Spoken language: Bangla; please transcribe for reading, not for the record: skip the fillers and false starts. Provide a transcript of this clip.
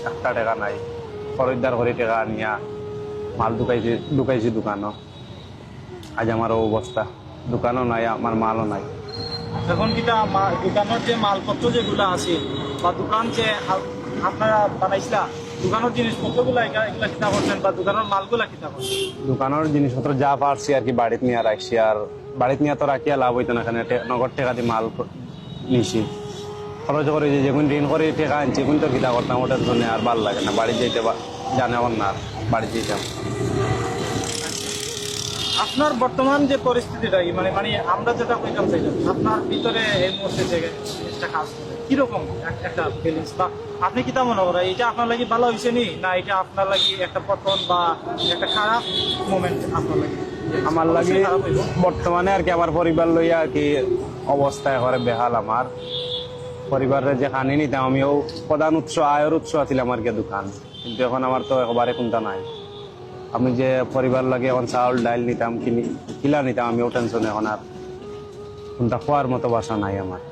একটা টাকা নাই, খরিদ্দার করে টাকা আনিয়া মাল ঢুকাইছি দোকানও। আজ আমার অবস্থা, দোকানও নাই, আমার মালও নাই। এখন কিটা দোকানের যে মালপত্র যেগুলো আছে বা দোকান যে আপনারা বানাইছিলা, দোকানের জিনিসপত্রগুলো এগুলা কিনা করছেন বা দোকানের মালগুলা কিনা করছেন? দোকানের জিনিসপত্র যা পারছি আর কি বাড়িতে নিয়ে রাখছি, আর বাড়িতে নিয়ে তো রাখিয়া লাভ হইতো না, এখানে নগদ টাকা দিয়ে মাল নিছি, খরচ করে যেগুন ঋণ করে টাকা আনছি এখন তো কিতা করতাম, ওটার জন্য আর ভালো লাগে না, বাড়ি যেতে জানে আমার না, আর বাড়ি যেতাম। আপনার বর্তমান যে পরিস্থিতিটা মানে মানে আমরা যেটা কইতাম চাইতাম আপনার ভিতরে এই মুহূর্তে যে জিনিসটা কাজ করে কিরকম একটা ফিলিংস, বা আপনি কিতা মনে করেন এটা আপনার লাগি ভালো হয়েছে নি, না এটা আপনার লাগি একটা পতন বা একটা খারাপ মোমেন্ট আপনার লাগি? আমার লাগে খারাপ হইব। বর্তমানে আর কি আমার পরিবার লইয়া আর কি অবস্থা করে বেহাল। আমার পরিবারের যে খানি নিতাম, আমিও প্রধান উৎস, আয়ের উৎস আছিল আমার কি দোকান, কিন্তু এখন আমার তো একেবারে কোনটা নাই। আমি যে পরিবার লাগে এখন চাউল ডাইল নিতাম, কিলা নিতাম, আমিও টেনশন, এখন আর কোনটা খোয়ার মতো বাসা নাই আমার।